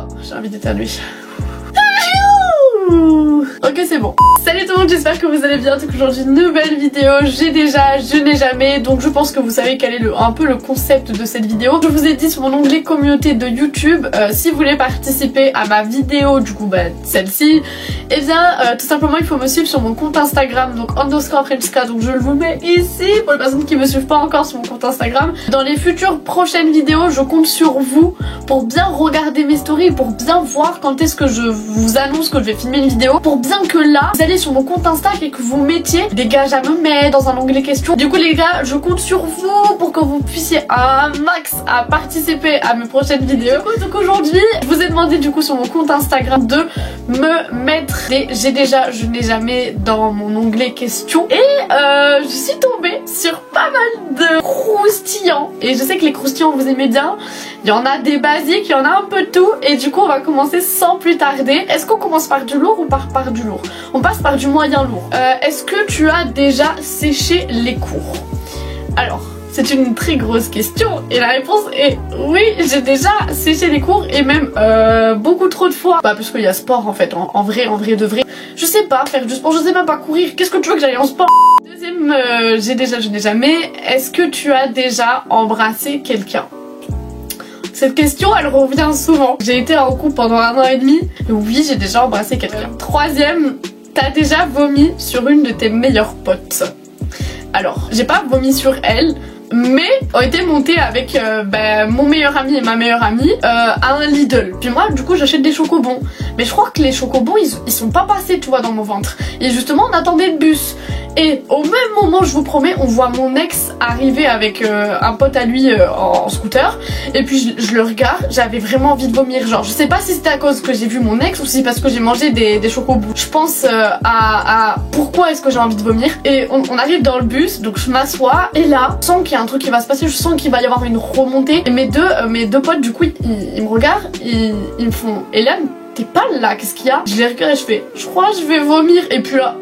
Oh, j'ai envie d'éternuer. Ok, c'est bon. Salut tout le monde, j'espère que vous allez bien. Donc aujourd'hui, nouvelle vidéo. J'ai déjà, je n'ai jamais. Donc je pense que vous savez quel est un peu le concept de cette vidéo. Je vous ai dit sur mon onglet communauté de YouTube, si vous voulez participer à ma vidéo, du coup celle-ci, et bien tout simplement il faut me suivre sur mon compte Instagram, donc _Frenchska. Donc je vous mets ici pour les personnes qui me suivent pas encore sur mon compte Instagram. Dans les futures prochaines vidéos, je compte sur vous pour bien regarder mes stories, pour bien voir quand est-ce que je vous annonce que je vais filmer une vidéo, pour bien que là vous allez sur mon compte Insta et que vous mettiez des gages à me mettre dans un onglet questions. Du coup les gars, je compte sur vous pour que vous puissiez un max à participer à mes prochaines vidéos. Donc aujourd'hui je vous ai demandé du coup sur mon compte Instagram de me mettre des j'ai déjà, je n'ai jamais dans mon onglet questions, et je suis tombée sur pas mal de croustillants, et je sais que les croustillants vous aimez bien. Il y en a des basiques, il y en a un peu de tout, et du coup on va commencer sans plus tarder. Est-ce qu'on commence par du lourd ou par du lourd? On passe par du moyen lourd. Est-ce que tu as déjà séché les cours? Alors, c'est une très grosse question et la réponse est oui, j'ai déjà séché les cours, et même beaucoup trop de fois. Bah parce qu'il y a sport en fait, en vrai de vrai. Je sais pas faire du sport, je sais même pas courir. Qu'est-ce que tu veux que j'aille en sport? Deuxième, j'ai déjà, je n'ai jamais. Est-ce que tu as déjà embrassé quelqu'un? Cette question elle revient souvent. J'ai été en couple pendant 1 an et demi. Oui, j'ai déjà embrassé quelqu'un. Troisième, t'as déjà vomi sur une de tes meilleures potes? Alors, j'ai pas vomi sur elle, mais on était monté avec mon meilleur ami et ma meilleure amie à un Lidl. Puis moi du coup j'achète des chocobons, mais je crois que les chocobons ils sont pas passés, tu vois, dans mon ventre. Et justement on attendait le bus, et au même moment, je vous promets, on voit mon ex arriver avec un pote à lui en scooter, et puis je le regarde, j'avais vraiment envie de vomir. Genre je sais pas si c'était à cause que j'ai vu mon ex ou si c'est parce que j'ai mangé des chocobons. Je pense à pourquoi est-ce que j'ai envie de vomir. Et on arrive dans le bus, donc je m'assois, et là je sens qu'il y a un truc qui va se passer, je sens qu'il va y avoir une remontée, et mes deux potes du coup ils me regardent, ils me font Hélène, t'es pas là, qu'est-ce qu'il y a? Je les regarde et je fais je crois que je vais vomir, et puis là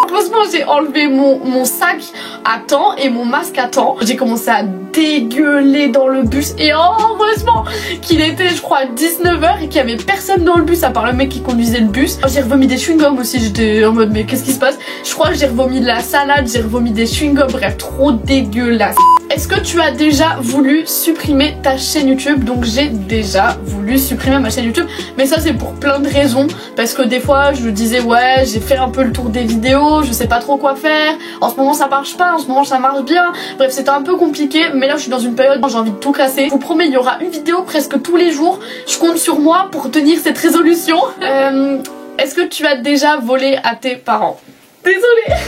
heureusement j'ai enlevé mon sac à temps et mon masque à temps. J'ai commencé à dégueuler dans le bus, et heureusement qu'il était je crois 19h et qu'il y avait personne dans le bus à part le mec qui conduisait le bus. J'ai revomi des chewing-gums aussi, j'étais en mode mais qu'est-ce qui se passe? Je crois que j'ai revomi de la salade, j'ai revomi des chewing-gums, bref trop dégueulasse. Est-ce que tu as déjà voulu supprimer ta chaîne YouTube? Donc j'ai déjà voulu supprimer ma chaîne YouTube, mais ça c'est pour plein de raisons, parce que des fois je me disais ouais j'ai fait un peu le tour des vidéos, je sais pas trop quoi faire, en ce moment ça marche pas, en ce moment ça marche bien, bref c'était un peu compliqué, mais là je suis dans une période où j'ai envie de tout casser. Je vous promets il y aura une vidéo presque tous les jours, je compte sur moi pour tenir cette résolution. Est-ce que tu as déjà volé à tes parents? Désolée,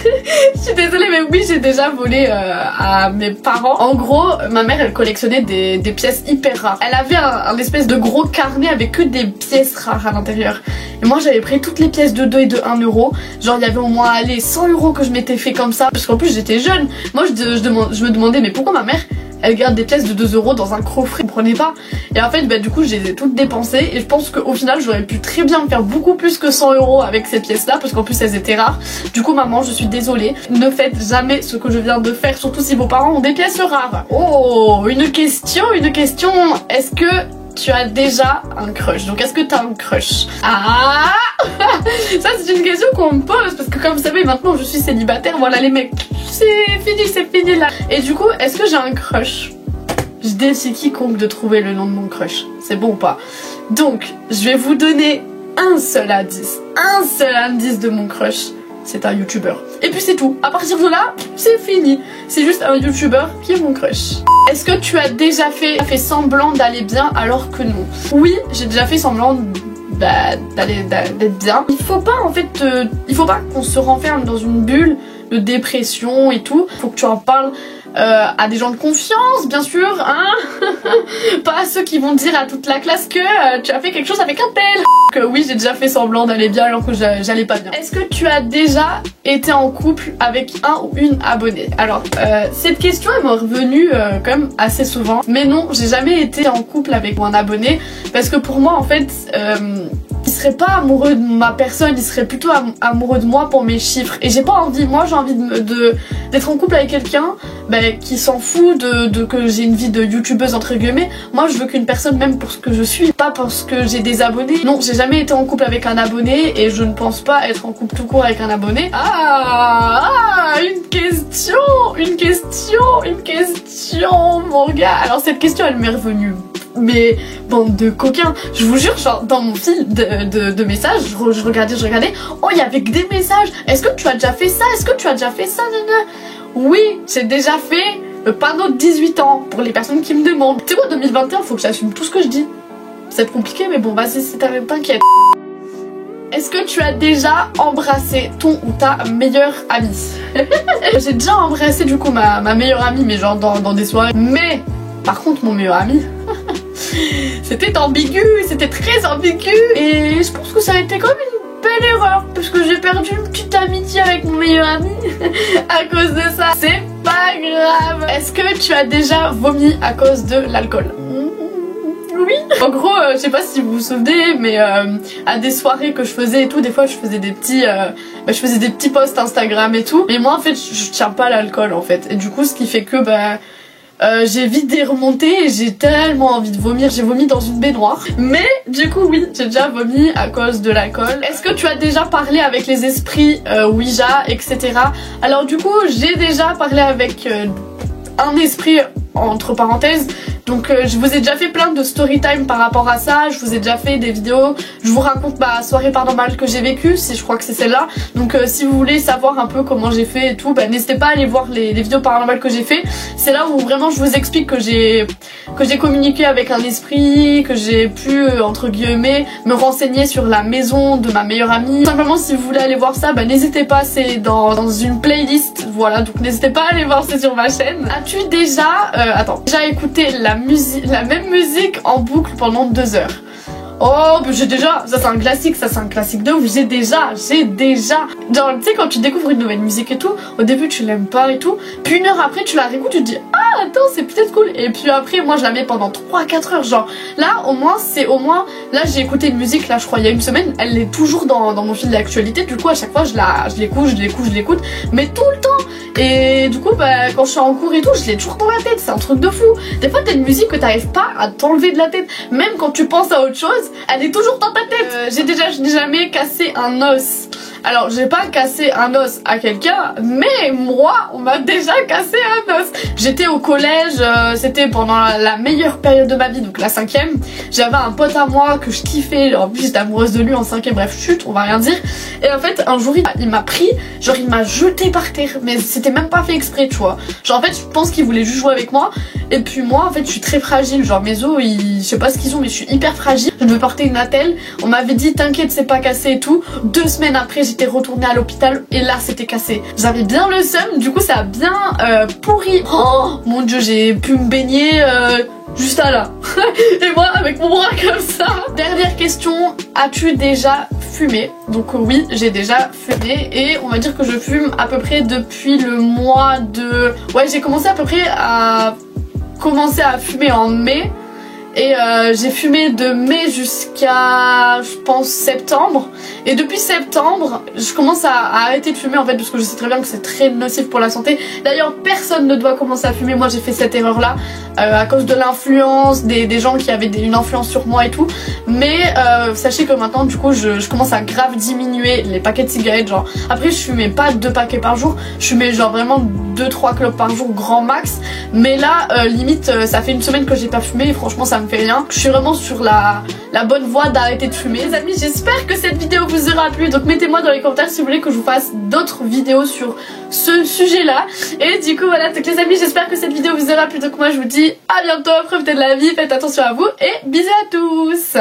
je suis désolée, mais oui j'ai déjà volé à mes parents. En gros, ma mère elle collectionnait des pièces hyper rares. Elle avait un espèce de gros carnet avec que des pièces rares à l'intérieur. Et moi j'avais pris toutes les pièces de 2 et de 1 euro. Genre il y avait au moins 100 euros que je m'étais fait comme ça. Parce qu'en plus j'étais jeune. Moi je me demandais mais pourquoi ma mère elle garde des pièces de 2 euros dans un coffret, vous comprenez pas? Et en fait du coup je les ai toutes dépensées, et je pense qu'au final j'aurais pu très bien me faire beaucoup plus que 100 euros avec ces pièces là, parce qu'en plus elles étaient rares. Du coup maman, je suis désolée, ne faites jamais ce que je viens de faire, surtout si vos parents ont des pièces rares. Oh, une question, est-ce que tu as déjà un crush? Donc est-ce que tu as un crush? Ah ça c'est une question qu'on me pose, parce que comme vous savez maintenant je suis célibataire, voilà les mecs, c'est fini là. Et du coup est-ce que j'ai un crush? Je défie quiconque de trouver le nom de mon crush, c'est bon ou pas? Donc je vais vous donner un seul indice de mon crush. C'est un youtubeur. Et puis c'est tout. À partir de là, c'est fini. C'est juste un youtubeur qui est mon crush. Est-ce que tu as déjà fait semblant d'aller bien alors que non? Oui, j'ai déjà fait semblant d'être bien. Il faut pas en fait, il faut pas qu'on se renferme dans une bulle de dépression et tout. Faut que tu en parles à des gens de confiance, bien sûr, hein. Pas à ceux qui vont dire à toute la classe que tu as fait quelque chose avec un tel. Que oui, j'ai déjà fait semblant d'aller bien alors que j'allais pas bien. Est-ce que tu as déjà été en couple avec un ou une abonnée? Alors, cette question elle m'est revenue quand même assez souvent. Mais non, j'ai jamais été en couple avec un abonné, parce que pour moi en fait, serait pas amoureux de ma personne, il serait plutôt amoureux de moi pour mes chiffres. Et j'ai pas envie, moi j'ai envie d'être en couple avec quelqu'un qui s'en fout de que j'ai une vie de youtubeuse entre guillemets. Moi je veux qu'une personne m'aime pour ce que je suis, pas parce que j'ai des abonnés. Non, j'ai jamais été en couple avec un abonné et je ne pense pas être en couple tout court avec un abonné. Une question, mon gars. Alors cette question elle m'est revenue. Mais bande de coquins, je vous jure, genre dans mon fil de messages, je regardais, oh il y avait que des messages, est-ce que tu as déjà fait ça, est-ce que tu as déjà fait ça, nana? Oui, j'ai déjà fait le panneau de 18 ans, pour les personnes qui me demandent. Tu sais quoi, 2021, faut que j'assume tout ce que je dis. C'est compliqué, mais bon, vas-y, t'inquiète. Est-ce que tu as déjà embrassé ton ou ta meilleure amie? J'ai déjà embrassé du coup ma meilleure amie, mais genre dans des soirées. Mais, par contre, mon meilleur ami... c'était ambigu, c'était très ambigu et je pense que ça a été comme une belle erreur parce que j'ai perdu une petite amitié avec mon meilleur ami à cause de ça. C'est pas grave. Est-ce que tu as déjà vomi à cause de l'alcool? Oui. En gros, je sais pas si vous vous souvenez, mais à des soirées que je faisais et tout, des fois je faisais des petits posts Instagram et tout. Mais moi en fait, je tiens pas l'alcool en fait. Et du coup, ce qui fait que j'ai vite des remontées et j'ai tellement envie de vomir, j'ai vomi dans une baignoire. Mais du coup oui, j'ai déjà vomi à cause de l'alcool. Est-ce que tu as déjà parlé avec les esprits Ouija, etc. Alors du coup j'ai déjà parlé avec un esprit entre parenthèses. Donc je vous ai déjà fait plein de story time par rapport à ça, je vous ai déjà fait des vidéos, je vous raconte ma soirée paranormale que j'ai vécue, je crois que c'est celle-là. Donc si vous voulez savoir un peu comment j'ai fait et tout, n'hésitez pas à aller voir les vidéos paranormales que j'ai fait. C'est là où vraiment je vous explique que j'ai communiqué avec un esprit, que j'ai pu entre guillemets me renseigner sur la maison de ma meilleure amie. Simplement si vous voulez aller voir ça, n'hésitez pas, c'est dans une playlist, voilà, donc n'hésitez pas à aller voir, c'est sur ma chaîne. As-tu déjà écouté la même musique en boucle pendant 2 heures? Oh, j'ai déjà, ça c'est un classique de ouf, j'ai déjà. Genre, tu sais, quand tu découvres une nouvelle musique et tout, au début tu l'aimes pas et tout, puis 1 heure après tu la réécoutes, tu te dis, ah attends, c'est peut-être cool, et puis après, moi je la mets pendant 3-4 heures, genre, là là j'ai écouté une musique, là je crois il y a une semaine, elle est toujours dans mon fil d'actualité, du coup à chaque fois je l'écoute, mais tout le temps, et du coup quand je suis en cours et tout, je l'ai toujours dans la tête, c'est un truc de fou. Des fois t'as une musique que t'arrives pas à t'enlever de la tête, même quand tu penses à autre chose, elle est toujours dans ta tête. Je n'ai jamais cassé un os. Alors j'ai pas cassé un os à quelqu'un, mais moi on m'a déjà cassé un os. J'étais au collège, c'était pendant la meilleure période de ma vie, donc la 5e. J'avais un pote à moi que je kiffais, en plus j'étais amoureuse de lui en 5e, bref chut, on va rien dire. Et en fait un jour il m'a pris, genre il m'a jeté par terre, mais c'était même pas fait exprès, tu vois. Genre en fait je pense qu'il voulait juste jouer avec moi. Et puis moi en fait je suis très fragile, genre mes os je sais pas ce qu'ils ont, mais je suis hyper fragile. Je devais porter une attelle, on m'avait dit t'inquiète c'est pas cassé et tout. 2 semaines après j'étais retournée à l'hôpital et là c'était cassé. J'avais bien le seum, du coup ça a bien pourri. Oh mon dieu, j'ai pu me baigner juste à là. Et moi avec mon bras comme ça. Dernière question, as-tu déjà fumé? Donc oui, j'ai déjà fumé et on va dire que je fume à peu près depuis le mois de... Ouais, j'ai commencé à peu près à fumer en mai. Et j'ai fumé de mai jusqu'à, je pense, septembre. Et depuis septembre, je commence à arrêter de fumer en fait, parce que je sais très bien que c'est très nocif pour la santé. D'ailleurs, personne ne doit commencer à fumer. Moi, j'ai fait cette erreur-là à cause de l'influence des gens qui avaient une influence sur moi et tout. Mais sachez que maintenant, du coup, je commence à grave diminuer les paquets de cigarettes. Genre, après, je fumais pas 2 paquets par jour. Je fumais genre vraiment 2-3 clopes par jour, grand max. Mais là, limite, ça fait 1 semaine que j'ai pas fumé et franchement, ça me fait rien. Je suis vraiment sur la bonne voie d'arrêter de fumer. Les amis, j'espère que cette vidéo vous aura plu. Donc mettez-moi dans les commentaires si vous voulez que je vous fasse d'autres vidéos sur ce sujet-là. Et du coup voilà, donc les amis, j'espère que cette vidéo vous aura plu. Donc moi je vous dis à bientôt, profitez de la vie, faites attention à vous et bisous à tous.